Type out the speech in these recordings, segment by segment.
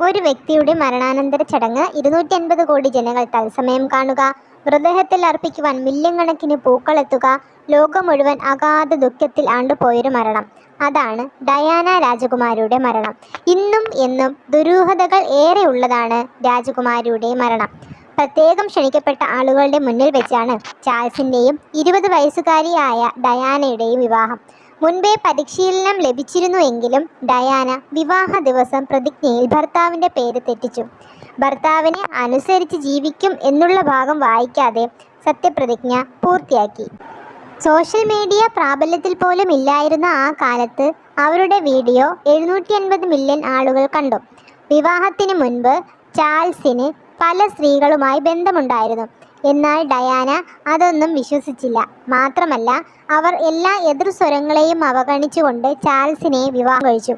ഒരു വ്യക്തിയുടെ മരണാനന്തര ചടങ്ങ് 250 കോടി ജനങ്ങൾ തത്സമയം കാണുക, മൃതദേഹത്തിൽ അർപ്പിക്കുവാൻ മില്യൺ കണക്കിന് പൂക്കളെത്തുക, ലോകം മുഴുവൻ അഗാധ ദുഃഖത്തിൽ ആണ്ടുപോയൊരു മരണം. അതാണ് ഡയാന രാജകുമാരിയുടെ മരണം. ഇന്നും എന്നും ദുരൂഹതകൾ ഏറെ ഉള്ളതാണ് രാജകുമാരിയുടെ മരണം. പ്രത്യേകം ക്ഷണിക്കപ്പെട്ട ആളുകളുടെ മുന്നിൽ വെച്ചാണ് ചാൾസിൻ്റെയും 20 വയസ്സുകാരിയായ ഡയാനയുടെയും വിവാഹം. മുൻപേ പരിശീലനം ലഭിച്ചിരുന്നുവെങ്കിലും ഡയാന വിവാഹ ദിവസം പ്രതിജ്ഞയിൽ ഭർത്താവിൻ്റെ പേര് തെറ്റിച്ചു. ഭർത്താവിനെ അനുസരിച്ച് ജീവിക്കും എന്നുള്ള ഭാഗം വായിക്കാതെ സത്യപ്രതിജ്ഞ പൂർത്തിയാക്കി. സോഷ്യൽ മീഡിയ പ്രാബല്യത്തിൽ പോലും ഇല്ലായിരുന്ന ആ കാലത്ത് അവരുടെ വീഡിയോ 750 മില്യൺ ആളുകൾ കണ്ടു. വിവാഹത്തിന് മുൻപ് ചാൾസിന് പല സ്ത്രീകളുമായി ബന്ധമുണ്ടായിരുന്നു. എന്നാൽ ഡയാന അതൊന്നും വിശ്വസിച്ചില്ല. മാത്രമല്ല, അവർ എല്ലാ എതിർസ്വരങ്ങളെയും അവഗണിച്ചുകൊണ്ട് ചാൾസിനെ വിവാഹം കഴിച്ചു.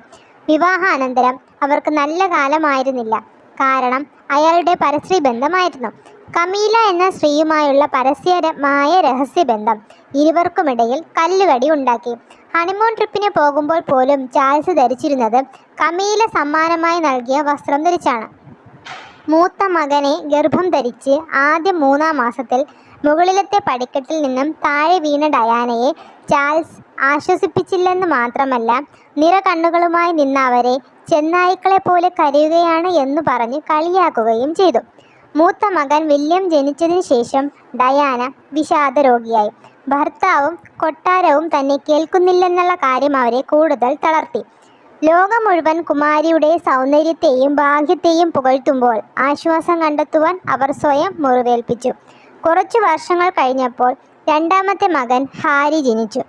വിവാഹാനന്തരം അവർക്ക് നല്ല കാലമായിരുന്നില്ല. കാരണം അയാളുടെ പരസ്ത്രീ ബന്ധമായിരുന്നു. കമീല എന്ന സ്ത്രീയുമായുള്ള പരസ്യമായ രഹസ്യബന്ധം ഇരുവർക്കുമിടയിൽ കല്ലുകടി ഉണ്ടാക്കി. ഹണിമൂൺ ട്രിപ്പിന് പോകുമ്പോൾ പോലും ചാൾസ് ധരിച്ചിരുന്നത് കമീല സമ്മാനമായി നൽകിയ വസ്ത്രം ധരിച്ചാണ്. മൂത്ത മകനെ ഗർഭം ധരിച്ച് ആദ്യ 3-ാം മാസത്തിൽ മുകളിലത്തെ പടിക്കെട്ടിൽ നിന്നും താഴെ വീണ ഡയാനയെ ചാൾസ് ആശ്വസിപ്പിച്ചില്ലെന്ന് മാത്രമല്ല, നിറകണ്ണുകളുമായി നിന്ന അവരെ ചെന്നായ്ക്കളെ പോലെ കരയുകയാണ് എന്ന് പറഞ്ഞ് കളിയാക്കുകയും ചെയ്തു. മൂത്ത മകൻ വില്യം ജനിച്ചതിന് ശേഷം ഡയാന വിഷാദ രോഗിയായി. ഭർത്താവും കൊട്ടാരവും തന്നെ കേൾക്കുന്നില്ലെന്നുള്ള കാര്യം അവരെ കൂടുതൽ തളർത്തി. ലോകം മുഴുവൻ കുമാരിയുടെ സൗന്ദര്യത്തെയും ഭാഗ്യത്തെയും പുകഴ്ത്തുമ്പോൾ ആശ്വാസം കണ്ടെത്തുവാൻ അവർ സ്വയം മുറിവേൽപ്പിച്ചു. കുറച്ചു വർഷങ്ങൾ കഴിഞ്ഞപ്പോൾ 2ാമത്തെ മകൻ ഹാരി ജനിച്ചു.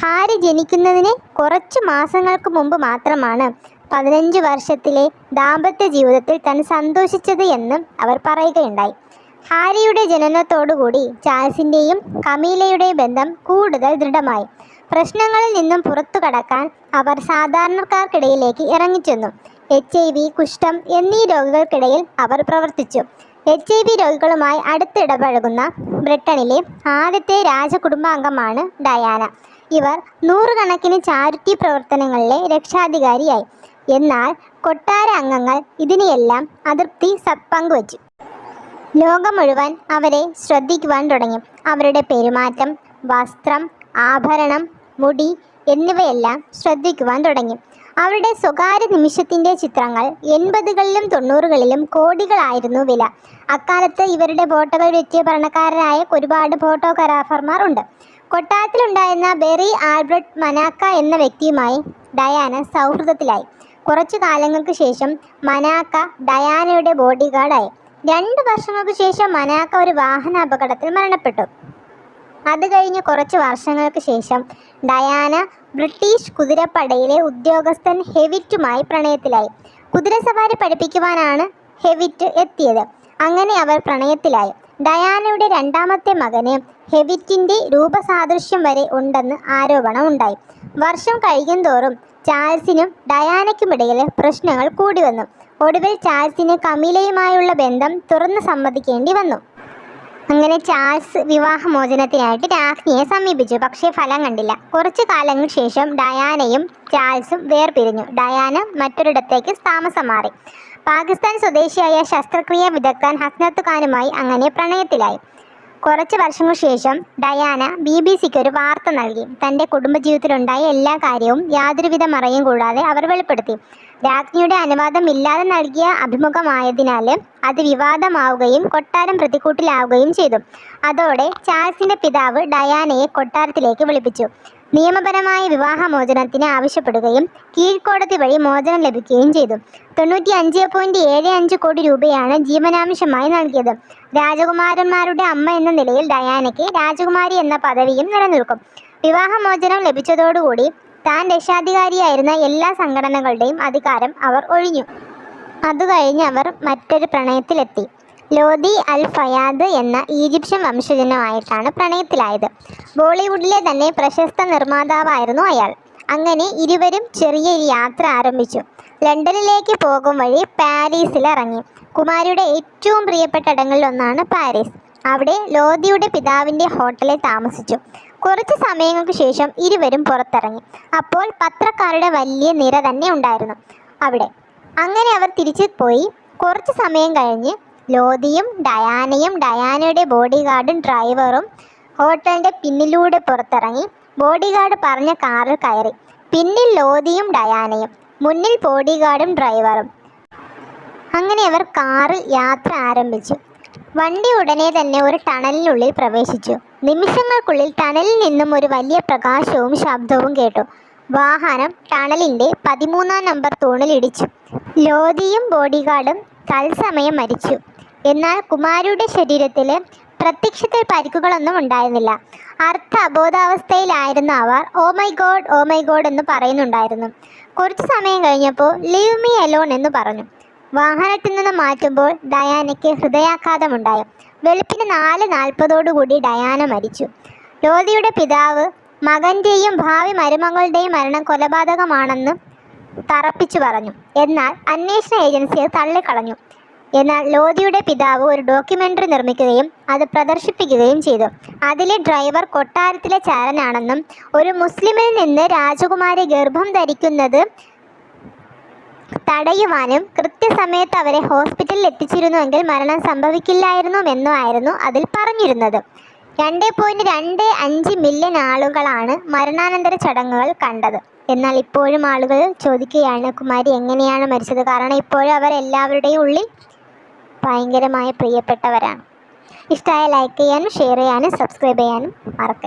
ഹാരി ജനിക്കുന്നതിന് കുറച്ചു മാസങ്ങൾക്ക് മുമ്പ് മാത്രമാണ് 15 വർഷത്തിലെ ദാമ്പത്യ ജീവിതത്തിൽ താൻ സന്തോഷിച്ചത് എന്നും അവർ പറയുകയുണ്ടായി. ഹാരിയുടെ ജനനത്തോടുകൂടി ചാൾസിൻ്റെയും കമീലയുടെയും ബന്ധം കൂടുതൽ ദൃഢമായി. പ്രശ്നങ്ങളിൽ നിന്നും പുറത്തു കടക്കാൻ അവർ സാധാരണക്കാർക്കിടയിലേക്ക് ഇറങ്ങിച്ചെന്നു. HIV, കുഷ്ഠം എന്നീ രോഗികൾക്കിടയിൽ അവർ പ്രവർത്തിച്ചു. HIV രോഗികളുമായി അടുത്തിടപഴകുന്ന ബ്രിട്ടനിലെ ആദ്യത്തെ രാജകുടുംബാംഗമാണ് ഡയാന. ഇവർ 100 കണക്കിന് ചാരിറ്റി പ്രവർത്തനങ്ങളിലെ രക്ഷാധികാരിയായി. എന്നാൽ കൊട്ടാര അംഗങ്ങൾ ഇതിനെയെല്ലാം അതൃപ്തി പങ്കുവച്ചു. ലോകം മുഴുവൻ അവരെ ശ്രദ്ധിക്കുവാൻ തുടങ്ങി. അവരുടെ പെരുമാറ്റം, വസ്ത്രം, ആഭരണം, മുടി എന്നിവയെല്ലാം ശ്രദ്ധിക്കുവാൻ തുടങ്ങി. അവരുടെ സ്വകാര്യ നിമിഷത്തിൻ്റെ ചിത്രങ്ങൾ 80കളിലും 90കളിലും കോടികളായിരുന്നു വില. അക്കാലത്ത് ഇവരുടെ ഫോട്ടോകൾ വെച്ച് ഭരണക്കാരായ ഒരുപാട് ഫോട്ടോഗ്രാഫർമാർ ഉണ്ട്. കൊട്ടാരത്തിലുണ്ടായിരുന്ന ബെറി ആൽബർട്ട് മനാക്ക എന്ന വ്യക്തിയുമായി ഡയാന സൗഹൃദത്തിലായി. കുറച്ചു കാലങ്ങൾക്ക് ശേഷം മനാക്ക ഡയാനയുടെ ബോഡി ഗാർഡായി. 2 വർഷങ്ങൾക്ക് ശേഷം മനാക്ക ഒരു വാഹനാപകടത്തിൽ മരണപ്പെട്ടു. അത് കഴിഞ്ഞ് കുറച്ച് വർഷങ്ങൾക്ക് ശേഷം ഡയാന ബ്രിട്ടീഷ് കുതിരപ്പടയിലെ ഉദ്യോഗസ്ഥൻ ഹെവിറ്റുമായി പ്രണയത്തിലായി. കുതിരസവാരി പഠിപ്പിക്കുവാനാണ് ഹെവിറ്റ് എത്തിയത്. അങ്ങനെ അവർ പ്രണയത്തിലായി. ഡയാനയുടെ 2ാമത്തെ മകന് ഹെവിറ്റിൻ്റെ രൂപസാദൃശ്യം വരെ ഉണ്ടെന്ന് ആരോപണം ഉണ്ടായി. വർഷം കഴിയുന്തോറും ചാൾസിനും ഡയാനയ്ക്കുമിടയിൽ പ്രശ്നങ്ങൾ കൂടി വന്നു. ഒടുവിൽ ചാൾസിന് കമീലയുമായുള്ള ബന്ധം തുറന്ന് സമ്മതിക്കേണ്ടി വന്നു. അങ്ങനെ ചാൾസ് വിവാഹമോചനത്തിനായിട്ട് രാജ്ഞിയെ സമീപിച്ചു. പക്ഷേ ഫലം കണ്ടില്ല. കുറച്ചു കാലങ്ങൾക്ക് ശേഷം ഡയാനയും ചാൾസും വേർപിരിഞ്ഞു. ഡയാന മറ്റൊരിടത്തേക്ക് താമസം മാറി. പാകിസ്ഥാൻ സ്വദേശിയായ ശസ്ത്രക്രിയാ വിദഗ്ധൻ ഹസ്നത്ത് ഖാനുമായി അങ്ങനെ പ്രണയത്തിലായി. കുറച്ച് വർഷങ്ങൾക്ക് ശേഷം ഡയാന BBC-ക്ക് ഒരു വാർത്ത നൽകി. തൻ്റെ കുടുംബജീവിതത്തിലുണ്ടായ എല്ലാ കാര്യവും യാതൊരുവിധ മറയും കൂടാതെ അവർ വെളിപ്പെടുത്തി. രാജ്ഞിയുടെ അനുവാദം ഇല്ലാതെ നൽകിയ അഭിമുഖമായതിനാൽ അത് വിവാദമാവുകയും കൊട്ടാരം പ്രതിക്കൂട്ടിലാവുകയും ചെയ്തു. അതോടെ ചാൾസിൻ്റെ പിതാവ് ഡയാനയെ കൊട്ടാരത്തിലേക്ക് വിളിപ്പിച്ചു. നിയമപരമായ വിവാഹമോചനത്തിന് ആവശ്യപ്പെടുകയും കീഴ്ക്കോടതി വഴി മോചനം ലഭിക്കുകയും ചെയ്തു. 95.75 കോടി രൂപയാണ് ജീവനാംശമായി നൽകിയത്. രാജകുമാരന്മാരുടെ അമ്മ എന്ന നിലയിൽ ഡയാനയ്ക്ക് രാജകുമാരി എന്ന പദവിയും നിലനിൽക്കും. വിവാഹമോചനം ലഭിച്ചതോടുകൂടി താൻ രക്ഷാധികാരിയായിരുന്ന എല്ലാ സംഘടനകളുടെയും അധികാരം അവർ ഒഴിഞ്ഞു. അതുകഴിഞ്ഞ് അവർ മറ്റൊരു പ്രണയത്തിലെത്തി. ലോധി അൽ ഫയാദ് എന്ന ഈജിപ്ഷ്യൻ വംശജനുമായിട്ടാണ് പ്രണയത്തിലായത്. ബോളിവുഡിലെ തന്നെ പ്രശസ്ത നിർമ്മാതാവായിരുന്നു അയാൾ. അങ്ങനെ ഇരുവരും ചെറിയൊരു യാത്ര ആരംഭിച്ചു. ലണ്ടനിലേക്ക് പോകും വഴി പാരീസിൽ ഇറങ്ങി. കുമാരിയുടെ ഏറ്റവും പ്രിയപ്പെട്ട ഇടങ്ങളിലൊന്നാണ് പാരീസ്. അവിടെ ലോധിയുടെ പിതാവിൻ്റെ ഹോട്ടലിൽ താമസിച്ചു. കുറച്ച് സമയങ്ങൾക്ക് ശേഷം ഇരുവരും പുറത്തിറങ്ങി. അപ്പോൾ പത്രക്കാരുടെ വലിയ നിര തന്നെ ഉണ്ടായിരുന്നു അവിടെ. അങ്ങനെ അവർ തിരിച്ചു പോയി. കുറച്ച് സമയം കഴിഞ്ഞ് ലോധിയും ഡയാനയും ഡയാനയുടെ ബോഡിഗാർഡും ഡ്രൈവറും ഹോട്ടലിൻ്റെ പിന്നിലൂടെ പുറത്തിറങ്ങി. ബോഡിഗാർഡ് പറഞ്ഞ കാറിൽ കയറി. പിന്നിൽ ലോധിയും ഡയാനയും, മുന്നിൽ ബോഡിഗാർഡും ഡ്രൈവറും. അങ്ങനെ അവർ കാറിൽ യാത്ര ആരംഭിച്ചു. വണ്ടി ഉടനെ തന്നെ ഒരു ടണലിനുള്ളിൽ പ്രവേശിച്ചു. നിമിഷങ്ങൾക്കുള്ളിൽ ടണലിൽ നിന്നും ഒരു വലിയ പ്രകാശവും ശബ്ദവും കേട്ടു. വാഹനം ടണലിൻ്റെ 13-ാം നമ്പർ തൂണിൽ ഇടിച്ചു. ലോധിയും ബോഡിഗാർഡും തത്സമയം മരിച്ചു. എന്നാൽ കുമാരിയുടെ ശരീരത്തിൽ പ്രത്യക്ഷത്തിൽ പരിക്കുകളൊന്നും ഉണ്ടായിരുന്നില്ല. അബോധാവസ്ഥയിലായിരുന്ന അവർ ഓ മൈ ഗോഡ് എന്ന് പറയുന്നുണ്ടായിരുന്നു. കുറച്ചു സമയം കഴിഞ്ഞപ്പോൾ ലീവ് മീ അലോൺ എന്ന് പറഞ്ഞു. വാഹനത്തിൽ നിന്ന് മാറ്റുമ്പോൾ ഡയാനയ്ക്ക് ഹൃദയാഘാതമുണ്ടായി. വെളുപ്പിന് 4:40 ഡയാന മരിച്ചു. ലോധിയുടെ പിതാവ് മകൻ്റെയും ഭാവി മരുമകളുടെയും മരണം കൊലപാതകമാണെന്ന് തറപ്പിച്ചു പറഞ്ഞു. എന്നാൽ അന്വേഷണ ഏജൻസി അത് തള്ളിക്കളഞ്ഞു. എന്നാൽ ലോധിയുടെ പിതാവ് ഒരു ഡോക്യുമെൻ്ററി നിർമ്മിക്കുകയും അത് പ്രദർശിപ്പിക്കുകയും ചെയ്തു. അതിലെ ഡ്രൈവർ കൊട്ടാരത്തിലെ ചാരനാണെന്നും ഒരു മുസ്ലിമിൽ നിന്ന് രാജകുമാരി ഗർഭം ധരിക്കുന്നത് തടയുവാനും കൃത്യസമയത്ത് അവരെ ഹോസ്പിറ്റലിൽ എത്തിച്ചിരുന്നുവെങ്കിൽ മരണം സംഭവിക്കില്ലായിരുന്നുവെന്നുമായിരുന്നു അതിൽ പറഞ്ഞിരുന്നത്. 2.25 മില്യൺ ആളുകളാണ് മരണാനന്തര ചടങ്ങുകൾ കണ്ടത്. എന്നാൽ ഇപ്പോഴും ആളുകൾ ചോദിക്കുകയാണ് കുമാരി എങ്ങനെയാണ് മരിച്ചത്. കാരണം ഇപ്പോഴും അവരെല്ലാവരുടെയും ഉള്ളിൽ ഭയങ്കരമായ പ്രിയപ്പെട്ടവരാണ്. ഇഷ്ടമായ ലൈക്ക് ചെയ്യാനും ഷെയർ ചെയ്യാനും സബ്സ്ക്രൈബ് ചെയ്യാനും മറക്കരുത്.